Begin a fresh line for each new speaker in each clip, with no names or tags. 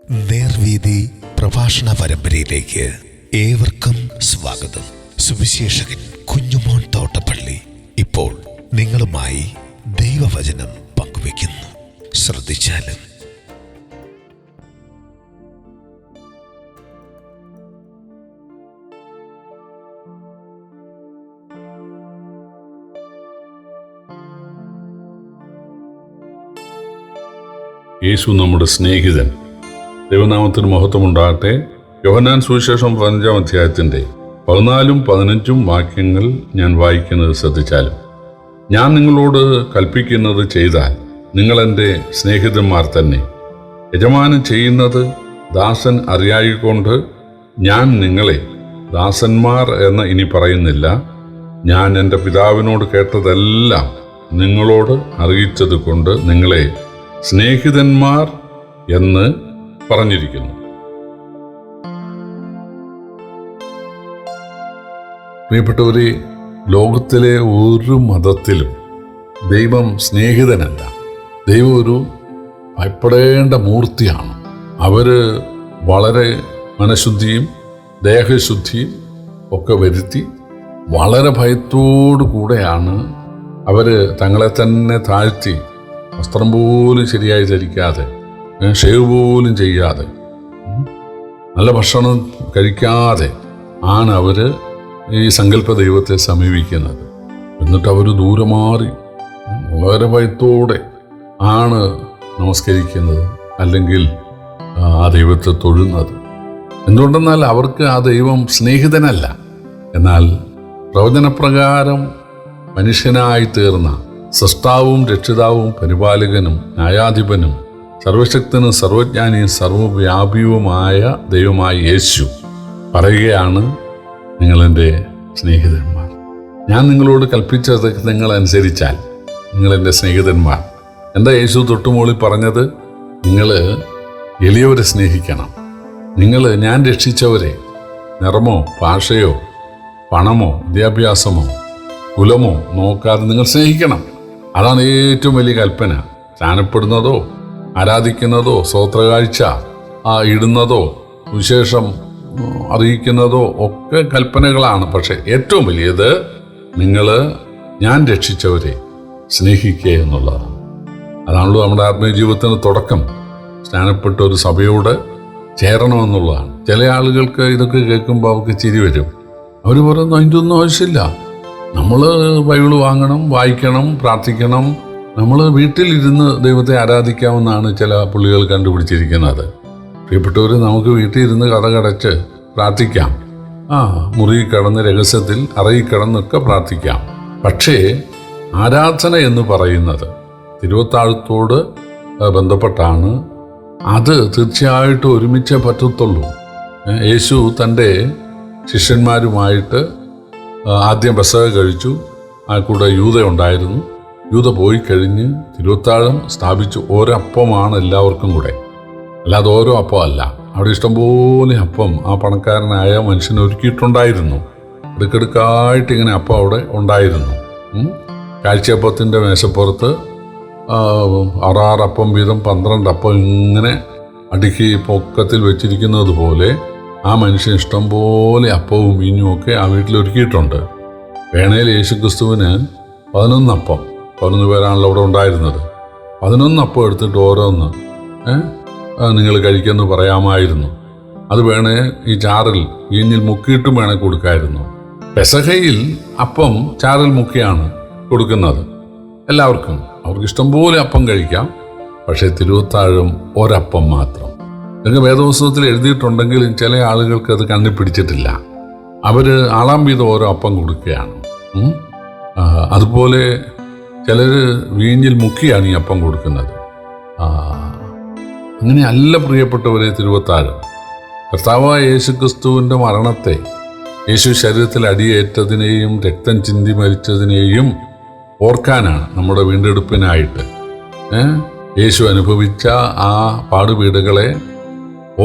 നേർവീതി പ്രഭാഷണ പരമ്പരയിലേക്ക് ഏവർക്കും സ്വാഗതം. സുവിശേഷകൻ കുഞ്ഞുമോൻ തോട്ടപ്പള്ളി ഇപ്പോൾ നിങ്ങളുമായി ദൈവവചനം പങ്കുവയ്ക്കുന്നു. ശ്രദ്ധിച്ചാലും.
യേശു നമ്മുടെ സ്നേഹിതൻ. ദൈവനാമത്തിന് മഹത്വമുണ്ടാകട്ടെ. യോഹന്നാൻ സുവിശേഷം 15-ാം അധ്യായത്തിൻ്റെ 14-15 വാക്യങ്ങൾ ഞാൻ വായിക്കുന്നത് ശ്രദ്ധിച്ചാലും, ഞാൻ നിങ്ങളോട് കൽപ്പിക്കുന്നത് ചെയ്താൽ നിങ്ങൾ എൻ്റെ സ്നേഹിതന്മാർ തന്നെ. യജമാനൻ ചെയ്യുന്നത് ദാസൻ അറിയായിക്കൊണ്ട് ഞാൻ നിങ്ങളെ ദാസന്മാർ എന്ന് ഇനി പറയുന്നില്ല. ഞാൻ എൻ്റെ പിതാവിനോട് കേട്ടതെല്ലാം നിങ്ങളോട് അറിയിച്ചത് കൊണ്ട് നിങ്ങളെ സ്നേഹിതന്മാർ എന്ന് പറഞ്ഞിരിക്കുന്നു. പ്രിയപ്പെട്ടവരെ, ലോകത്തിലെ ഒരു മതത്തിലും ദൈവം സ്നേഹിതനല്ല. ദൈവം ഒരു ഭയപ്പെടേണ്ട മൂർത്തിയാണ്. അവര് വളരെ മനഃശുദ്ധിയും ദേഹശുദ്ധിയും ഒക്കെ വരുത്തി വളരെ ഭയത്തോടു കൂടെയാണ് അവർ തങ്ങളെ തന്നെ താഴ്ത്തി വസ്ത്രം പോലും ശരിയായി ധരിക്കാതെ, ഷേവ് പോലും ചെയ്യാതെ, നല്ല ഭക്ഷണം കഴിക്കാതെ ആണ് അവർ ഈ സങ്കല്പ ദൈവത്തെ സമീപിക്കുന്നത്. എന്നിട്ട് അവർ ദൂരെ മാറി വളരെ ഭയത്തോടെ ആണ് നമസ്കരിക്കുന്നത്, അല്ലെങ്കിൽ ആ ദൈവത്തെ തൊഴുന്നത്. എന്തുകൊണ്ടെന്നാൽ അവർക്ക് ആ ദൈവം സ്നേഹിതനല്ല. എന്നാൽ പ്രവചനപ്രകാരം മനുഷ്യനായി തീർന്ന സൃഷ്ടാവും രക്ഷിതാവും പരിപാലകനും ന്യായാധിപനും സർവശക്തനും സർവജ്ഞാനിയും സർവവ്യാപിയുമായ ദൈവമായ യേശു പറയുകയാണ്, നിങ്ങളെൻ്റെ സ്നേഹിതന്മാർ. ഞാൻ നിങ്ങളോട് കൽപ്പിച്ചത് നിങ്ങൾ അനുസരിച്ചാൽ നിങ്ങളെൻ്റെ സ്നേഹിതന്മാർ. എന്താ യേശു തൊട്ടുമോളിൽ പറഞ്ഞത്? നിങ്ങൾ എളിയവരെ സ്നേഹിക്കണം. ഞാൻ രക്ഷിച്ചവരെ നിറമോ ഭാഷയോ പണമോ വിദ്യാഭ്യാസമോ കുലമോ നോക്കാതെ നിങ്ങൾ സ്നേഹിക്കണം. അതാണ് ഏറ്റവും വലിയ കൽപ്പന. സ്നാനപ്പെടുന്നതോ ആരാധിക്കുന്നതോ സ്തോത്രകാഴ്ച ഇടുന്നതോ വിശേഷം അറിയിക്കുന്നതോ ഒക്കെ കൽപ്പനകളാണ്. പക്ഷെ ഏറ്റവും വലിയത് ഞാൻ രക്ഷിച്ചവരെ സ്നേഹിക്കുക എന്നുള്ളതാണ്. അതാണല്ലോ നമ്മുടെ ആത്മീയ ജീവിതത്തിന് തുടക്കം. സ്നാനപ്പെട്ട ഒരു സഭയോട് ചേരണമെന്നുള്ളതാണ്. ചില ആളുകൾക്ക് ഇതൊക്കെ കേൾക്കുമ്പോൾ അവർക്ക് ചിരി വരും. അവർ പറയുന്നു, അതിൻ്റെ ഒന്നും ആവശ്യമില്ല. നമ്മൾ ബൈബിള് വാങ്ങണം, വായിക്കണം, പ്രാർത്ഥിക്കണം. നമ്മൾ വീട്ടിലിരുന്ന് ദൈവത്തെ ആരാധിക്കാമെന്നാണ് ചില പുള്ളികൾ കണ്ടുപിടിച്ചിരിക്കുന്നത്. പ്രിയപ്പെട്ടവർ, നമുക്ക് വീട്ടിൽ ഇരുന്ന് കഥ കടച്ച് പ്രാർത്ഥിക്കാം. മുറിയിൽ കിടന്ന് രഹസ്യത്തിൽ അറയിൽ കിടന്നൊക്കെ പ്രാർത്ഥിക്കാം. പക്ഷേ ആരാധന എന്ന് പറയുന്നത് തിരുവത്താഴത്തോട് ബന്ധപ്പെട്ടാണ്. അത് തീർച്ചയായിട്ടും ഒരുമിച്ചേ പറ്റത്തുള്ളൂ. യേശു തൻ്റെ ശിഷ്യന്മാരുമായിട്ട് ആദ്യം പെസഹ കഴിച്ചു. ആ കൂടെ യൂദ ഉണ്ടായിരുന്നു. യൂദ പോയി കഴിഞ്ഞ് തിരുവത്താഴം സ്ഥാപിച്ചു. ഒരപ്പമാണ് എല്ലാവർക്കും കൂടെ, അല്ലാതെ ഓരോ അപ്പമല്ല. അവിടെ ഇഷ്ടംപോലെ അപ്പം ആ പണക്കാരനായ മനുഷ്യന് ഒരുക്കിയിട്ടുണ്ടായിരുന്നു. അടുക്കടുക്കായിട്ട് ഇങ്ങനെ അപ്പം അവിടെ ഉണ്ടായിരുന്നു. കാഴ്ചയപ്പത്തിൻ്റെ മേശപ്പുറത്ത് 6 അപ്പം വീതം 12 അപ്പം ഇങ്ങനെ അടുക്കി പൊക്കത്തിൽ വെച്ചിരിക്കുന്നത് പോലെ ആ മനുഷ്യൻ ഇഷ്ടംപോലെ അപ്പവും വീഞ്ഞും ഒക്കെ ആ വീട്ടിലൊരുക്കിയിട്ടുണ്ട്. വേണേൽ യേശുക്രിസ്തുവിന് 11 അപ്പം, 11 പേരാണല്ലോ അവിടെ ഉണ്ടായിരുന്നത്. 11 അപ്പം എടുത്തിട്ട് ഓരോന്ന് നിങ്ങൾ കഴിക്കുമെന്ന് പറയാമായിരുന്നു. അത് വേണേ ഈ ചാറിൽ വീഞ്ഞിൽ മുക്കിയിട്ടും വേണേ കൊടുക്കായിരുന്നു. പെസഹയിൽ അപ്പം ചാറിൽ മുക്കിയാണ് കൊടുക്കുന്നത് എല്ലാവർക്കും. അവർക്ക് ഇഷ്ടംപോലെ അപ്പം കഴിക്കാം. പക്ഷേ തിരുവത്താഴം ഒരപ്പം മാത്രം. നിങ്ങൾക്ക് വേദപുസ്തകത്തിൽ എഴുതിയിട്ടുണ്ടെങ്കിലും ചില ആളുകൾക്ക് അത് കണ്ണി പിടിച്ചിട്ടില്ല. അവർ ആളാം വീതം ഓരോ അപ്പം കൊടുക്കുകയാണ്. അതുപോലെ ചിലർ വീഞ്ഞിൽ മുക്കിയാണ് ഈ അപ്പം കൊടുക്കുന്നത്. അങ്ങനെ അല്ല പ്രിയപ്പെട്ടവരെ തിരുവത്താഴം. കർത്താവായ യേശുക്രിസ്തുവിൻ്റെ മരണത്തെ, യേശു ശരീരത്തിൽ അടിയേറ്റതിനെയും രക്തം ചിന്തി മരിച്ചതിനെയും ഓർക്കാനാണ്, നമ്മുടെ വീണ്ടെടുപ്പിനായിട്ട് യേശു അനുഭവിച്ച ആ പാടുപീടുകളെ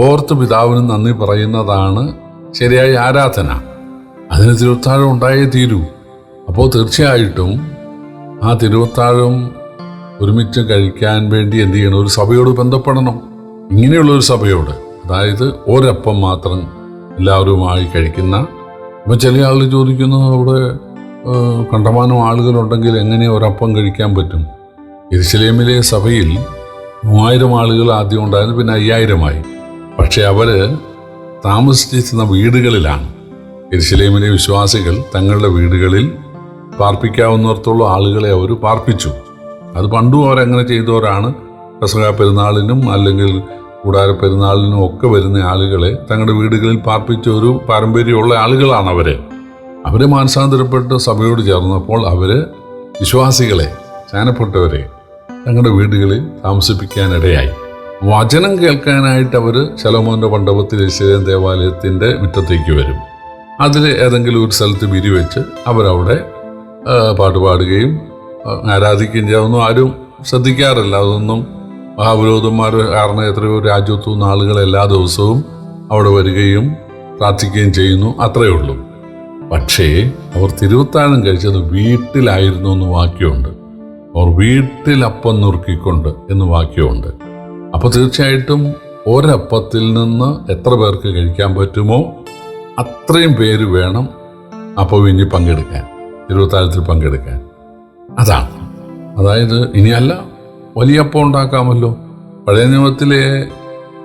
ഓർത്ത് പിതാവിന് നന്ദി പറയുന്നതാണ് ശരിയായ ആരാധന. അതിന് തിരുവത്താഴം ഉണ്ടായേ തീരൂ. അപ്പോൾ തീർച്ചയായിട്ടും ആ തിരുവത്താഴം ഒരുമിച്ച് കഴിക്കാൻ വേണ്ടി എന്ത് ചെയ്യണം? ഒരു സഭയോട് ബന്ധപ്പെടണം. ഇങ്ങനെയുള്ളൊരു സഭയോട്, അതായത് ഒരപ്പം മാത്രം എല്ലാവരുമായി കഴിക്കുന്ന. ഇപ്പം ചില ആളുകൾ ചോദിക്കുന്നു, അവിടെ കണ്ടമാനം ആളുകളുണ്ടെങ്കിൽ എങ്ങനെ ഒരപ്പം കഴിക്കാൻ പറ്റും? യെരുശലേമിലെ സഭയിൽ 3000 ആളുകൾ ആദ്യം ഉണ്ടായിരുന്നു, പിന്നെ 5000 പക്ഷെ അവർ താമസിച്ചിരുന്ന വീടുകളിലാണ്. യെരുശലേമിലെ വിശ്വാസികൾ തങ്ങളുടെ വീടുകളിൽ പാർപ്പിക്കാവുന്നിടത്തോളം ആളുകളെ അവർ പാർപ്പിച്ചു. അത് പണ്ടും അവരങ്ങനെ ചെയ്തവരാണ്. പെസഹ പെരുന്നാളിനും അല്ലെങ്കിൽ കൂടാര പെരുന്നാളിനും ഒക്കെ വരുന്ന ആളുകളെ തങ്ങളുടെ വീടുകളിൽ പാർപ്പിച്ച ഒരു പാരമ്പര്യമുള്ള ആളുകളാണ് അവരെ മാനസാന്തരപ്പെട്ട് സഭയോട് ചേർന്നപ്പോൾ അവര് വിശ്വാസികളെ, സ്നാനപ്പെട്ടവരെ തങ്ങളുടെ വീടുകളിൽ താമസിപ്പിക്കാനിടയായി. വചനം കേൾക്കാനായിട്ട് അവർ ശലോമോന്റെ മണ്ഡപത്തിൽ യെരൂശലേം ദേവാലയത്തിന്റെ മുറ്റത്തേക്ക് വരും. അതിൽ ഏതെങ്കിലും ഒരു സ്ഥലത്ത് വിരിവെച്ച് അവരവിടെ പാട്ടുപാടുകയും ആരാധിക്കുകയും ചെയ്യാവുന്ന ആരും ശ്രദ്ധിക്കാറില്ല. അതൊന്നും മഹാപുരോഹിതന്മാർ കാരണം എത്രയോ രാജ്യത്തു നിന്ന് ആളുകൾ എല്ലാ ദിവസവും അവിടെ വരികയും പ്രാർത്ഥിക്കുകയും ചെയ്യുന്നു, അത്രയേ ഉള്ളൂ. പക്ഷേ അവർ തിരുവത്താഴം കഴിച്ചത് വീട്ടിലായിരുന്നു എന്ന് വാക്യമുണ്ട്. അവർ വീട്ടിൽ അപ്പം നുറുക്കിക്കൊണ്ട് എന്ന് വാക്യമുണ്ട്. അപ്പോൾ തീർച്ചയായിട്ടും ഒരപ്പത്തിൽ നിന്ന് എത്ര പേർക്ക് കഴിക്കാൻ പറ്റുമോ അത്രയും പേര് വേണം അപ്പം വീഞ്ഞി പങ്കെടുക്കാൻ, തിരുവത്താഴത്തിൽ പങ്കെടുക്കാൻ. അതായത് ഇനിയല്ല, വലിയ അപ്പം ഉണ്ടാക്കാമല്ലോ. പഴയ നിയമത്തിലെ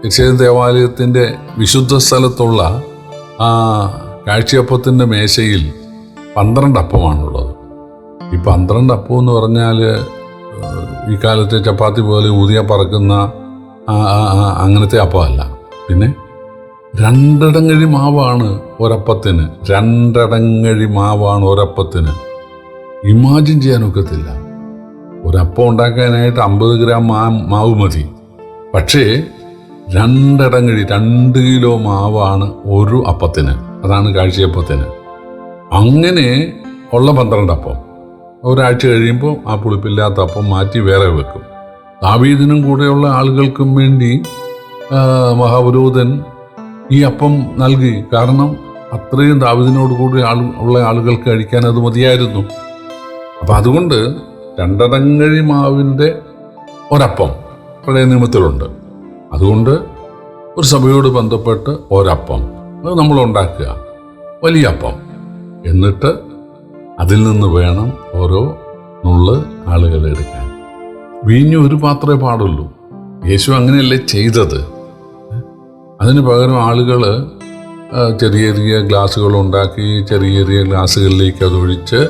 യെരൂശലേം ദേവാലയത്തിൻ്റെ വിശുദ്ധ സ്ഥലത്തുള്ള ആ കാഴ്ചയപ്പത്തിൻ്റെ മേശയിൽ 12 അപ്പമാണുള്ളത്. ഈ 12 അപ്പം എന്ന് പറഞ്ഞാൽ ഈ കാലത്തെ ചപ്പാത്തി പോലെ ഊതിയ പറക്കുന്ന അങ്ങനത്തെ അപ്പമല്ല. പിന്നെ 2 ഇടങ്ങഴി മാവാണ് ഒരപ്പത്തിന്. 2 ഇടങ്ങഴി മാവാണ് ഒരപ്പത്തിന്. ഇമാജിൻ ചെയ്യാനൊക്കത്തില്ല. ഒരപ്പം ഉണ്ടാക്കാനായിട്ട് 50 ഗ്രാം മാവ് മതി. പക്ഷേ 2 ഇടങ്ങഴി 2 കിലോ മാവാണ് ഒരു അപ്പത്തിന്. അതാണ് കാഴ്ചയപ്പത്തിന്. അങ്ങനെ ഉള്ള 12 അപ്പം ഒരാഴ്ച കഴിയുമ്പോൾ ആ പുളിപ്പില്ലാത്ത അപ്പം മാറ്റി വേറെ വെക്കും. ദാവീദിനും കൂടെയുള്ള ആളുകൾക്കും വേണ്ടി മഹാപുരോഹിതൻ ഈ അപ്പം നൽകി. കാരണം അത്രയും ദാവീദിനോട് കൂടി ഉള്ള ആളുകൾക്ക് കഴിക്കാൻ അത് മതിയായിരുന്നു. അപ്പം അതുകൊണ്ട് 2 ഇടങ്ങഴി മാവിൻ്റെ ഒരപ്പം പഴയ നിയമത്തിലുണ്ട്. അതുകൊണ്ട് ഒരു സഭയോട് ബന്ധപ്പെട്ട് ഒരപ്പം അത് നമ്മൾ ഉണ്ടാക്കുക, വലിയ അപ്പം. എന്നിട്ട് അതിൽ നിന്ന് വേണം ഓരോ നുള്ള് ആളുകൾ എടുക്കാൻ. വീഞ്ഞ് ഒരു പാത്രമേ പാടുള്ളൂ. യേശു അങ്ങനെയല്ലേ ചെയ്തത്. അതിന് പകരം ആളുകൾ ചെറിയ ചെറിയ ഗ്ലാസ്സുകൾ ഉണ്ടാക്കി ചെറിയ ചെറിയ ഗ്ലാസ്സുകളിലേക്ക് അതൊഴിച്ച്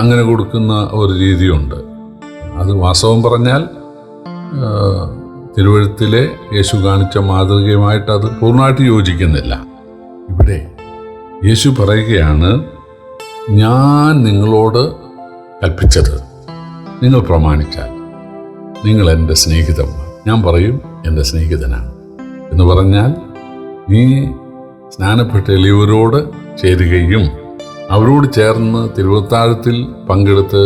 അങ്ങനെ കൊടുക്കുന്ന ഒരു രീതിയുണ്ട്. അത് വാസ്തവം പറഞ്ഞാൽ തിരുവഴുത്തിലെ യേശു കാണിച്ച മാതൃകയുമായിട്ട് അത് പൂർണ്ണമായിട്ട് യോജിക്കുന്നില്ല. ഇവിടെ യേശു പറയുകയാണ്, ഞാൻ നിങ്ങളോട് കൽപ്പിച്ചത് നിങ്ങൾ പ്രമാണിച്ചാൽ നിങ്ങൾ എൻ്റെ സ്നേഹിതന്മാർ. ഞാൻ പറയും എൻ്റെ സ്നേഹിതനാണ് എന്ന് പറഞ്ഞാൽ, നീ സ്നാനപ്പെട്ട എളിയവരോട് ചേരുകയും അവരോട് ചേർന്ന് തിരുവത്താഴത്തിൽ പങ്കെടുത്ത്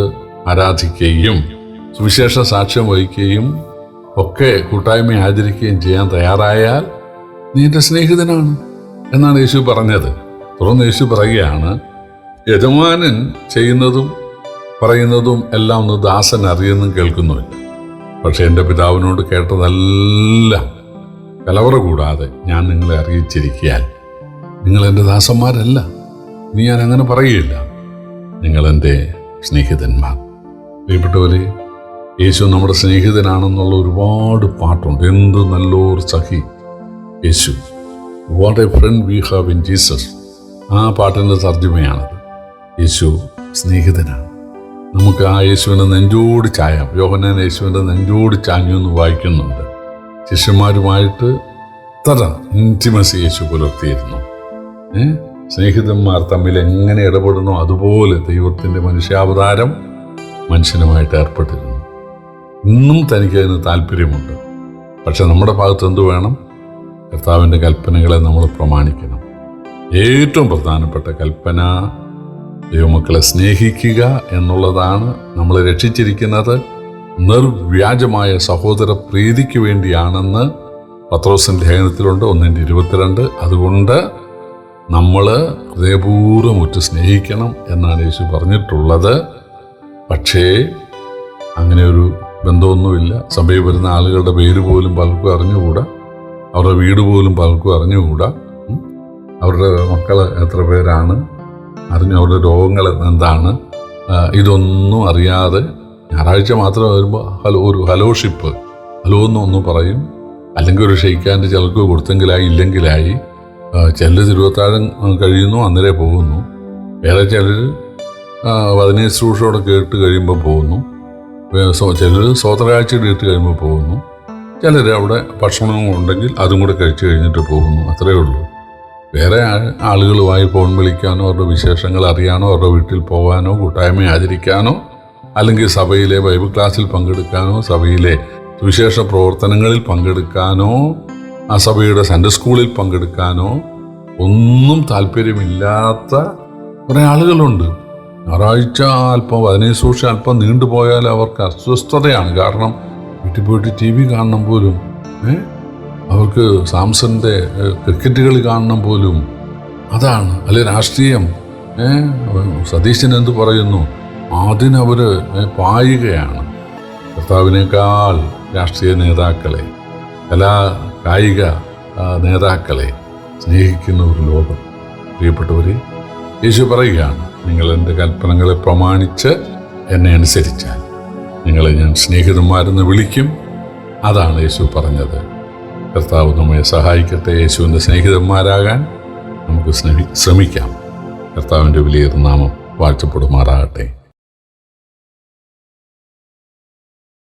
ആരാധിക്കുകയും സുവിശേഷ സാക്ഷ്യം വഹിക്കുകയും ഒക്കെ കൂട്ടായ്മ ആചരിക്കുകയും ചെയ്യാൻ തയ്യാറായാൽ നീ എൻ്റെ സ്നേഹിതനാണ് എന്നാണ് യേശു പറഞ്ഞത്. തുടർന്ന് യേശു പറയുകയാണ്, യജമാനൻ ചെയ്യുന്നതും പറയുന്നതും എല്ലാം ഒന്ന് ദാസൻ അറിയുന്നതും കേൾക്കുന്നുമില്ല. പക്ഷെ എൻ്റെ പിതാവിനോട് കേട്ടതെല്ലാം കലവറ കൂടാതെ ഞാൻ നിങ്ങളെ അറിയിച്ചിരിക്കാൻ നിങ്ങൾ എൻ്റെ ദാസന്മാരല്ല. നീ ഞാൻ അങ്ങനെ പറയുകയില്ല, നിങ്ങൾ എൻ്റെ സ്നേഹിതന്മാർ. പ്രിയപ്പെട്ടവരെ, യേശു നമ്മുടെ സ്നേഹിതനാണെന്നുള്ള ഒരുപാട് പാട്ടുണ്ട്. എന്ത് നല്ലൊരു സഖി യേശു, what a friend we have in Jesus. ആ പാട്ടിൻ്റെ തർജ്ജമയാണത്. യേശു സ്നേഹിതനാണ്. നമുക്ക് ആ യേശുവിൻ്റെ നെഞ്ചോട് ചായാം. യോഹന്നാൻ യേശുവിൻ്റെ നെഞ്ചോട് ചാഞ്ഞു എന്ന് വായിക്കുന്നുണ്ട്. ശിഷ്യന്മാരുമായിട്ട് ഇത്ര ഇൻറ്റിമസി യേശു പുലർത്തിയിരുന്നു. സ്നേഹിതന്മാർ തമ്മിൽ എങ്ങനെ ഇടപെടുന്നോ അതുപോലെ ദൈവത്തിൻ്റെ മനുഷ്യാവതാരം മനുഷ്യനുമായിട്ട് ഏർപ്പെട്ടിരുന്നു. ഇന്നും തനിക്കതിന് താല്പര്യമുണ്ട്. പക്ഷെ നമ്മുടെ ഭാഗത്ത് എന്തു വേണം? കർത്താവിൻ്റെ കൽപ്പനകളെ നമ്മൾ പ്രമാണിക്കണം. ഏറ്റവും പ്രധാനപ്പെട്ട കൽപ്പന ദൈവമക്കളെ സ്നേഹിക്കുക എന്നുള്ളതാണ്. നമ്മളെ രക്ഷിച്ചിരിക്കുന്നത് നിർവ്യാജമായ സഹോദര പ്രീതിക്ക് വേണ്ടിയാണെന്ന് പത്രോസിൻ്റെ ലേഖനത്തിലുണ്ട് 1:22. അതുകൊണ്ട് നമ്മൾ ഹൃദയപൂർവ്വം ഉറ്റ് സ്നേഹിക്കണം എന്നാണ് യേശു പറഞ്ഞിട്ടുള്ളത്. പക്ഷേ അങ്ങനെ ഒരു ബന്ധമൊന്നുമില്ല. സഭയിൽ വരുന്ന ആളുകളുടെ പേര് പോലും പലർക്കും അറിഞ്ഞുകൂടാ. അവരുടെ വീട് പോലും പലർക്കും അറിഞ്ഞുകൂടാ. അവരുടെ മക്കൾ എത്ര പേരാണ്, അവരുടെ രോഗങ്ങൾ എന്താണ്, ഇതൊന്നും അറിയാതെ ഞായറാഴ്ച മാത്രം വരുമ്പോൾ ഒരു ഹലോഷിപ്പ്, ഹലോ എന്നൊന്ന് പറയും. അല്ലെങ്കിൽ ഒരു ഷെയ്ക്കാൻ്റെ ചിലർക്ക് കൊടുത്തെങ്കിലായി, ഇല്ലെങ്കിലായി. ചിലർ തിരുവത്താഴം കഴിയുന്നു, അന്നേരം പോകുന്നു. വേറെ ചിലർ പതിനേശുശ്രൂഷയോടെ കേട്ട് കഴിയുമ്പോൾ പോകുന്നു. ചിലർ സ്വോത്രകാഴ്ച കേട്ട് കഴിയുമ്പോൾ പോകുന്നു. ചിലർ അവിടെ ഭക്ഷണങ്ങളുണ്ടെങ്കിൽ അതും കൂടെ കഴിച്ചു കഴിഞ്ഞിട്ട് പോകുന്നു. അത്രയേ ഉള്ളൂ. വേറെ ആളുകളുമായി ഫോൺ വിളിക്കാനോ അവരുടെ വിശേഷങ്ങൾ അറിയാനോ അവരുടെ വീട്ടിൽ പോകാനോ കൂട്ടായ്മ ആചരിക്കാനോ അല്ലെങ്കിൽ സഭയിലെ ബൈബിൾ ക്ലാസ്സിൽ പങ്കെടുക്കാനോ സഭയിലെ സുവിശേഷ പ്രവർത്തനങ്ങളിൽ പങ്കെടുക്കാനോ ആ സഭയുടെ സൺഡേ സ്കൂളിൽ പങ്കെടുക്കാനോ ഒന്നും താല്പര്യമില്ലാത്ത കുറേ ആളുകളുണ്ട്. ഞായറാഴ്ച അല്പം 15 ശുശ്രൂഷ അല്പം നീണ്ടുപോയാൽ അവർക്ക് അസ്വസ്ഥതയാണ്. കാരണം വീട്ടിൽ പോയിട്ട് TV കാണണം പോലും, അവർക്ക് സാംസന്റെ ക്രിക്കറ്റ് കളി കാണണം പോലും, അതാണ്. അല്ലെ രാഷ്ട്രീയം, സതീശൻ എന്ത് പറയുന്നു, അതിനവർ പായുകയാണ്. കർത്താവിനേക്കാൾ രാഷ്ട്രീയ നേതാക്കളെ, കായിക നേതാക്കളെ സ്നേഹിക്കുന്ന ഒരു ലോകം. പ്രിയപ്പെട്ടവരെ, യേശു പറയുകയാണ്, നിങ്ങൾ എൻ്റെ കൽപ്പനകളെ പ്രമാണിച്ച് എന്നെ അനുസരിച്ചാൽ നിങ്ങളെ ഞാൻ സ്നേഹിതന്മാരെന്ന് വിളിക്കും. അതാണ് യേശു പറഞ്ഞത്. കർത്താവ് നമ്മെ സഹായിക്കട്ടെ. യേശുവിൻ്റെ സ്നേഹിതന്മാരാകാൻ നമുക്ക് ശ്രമിക്കാം. കർത്താവിൻ്റെ വലിയ നാമം വാഴ്ത്തപ്പെടുമാറാകട്ടെ.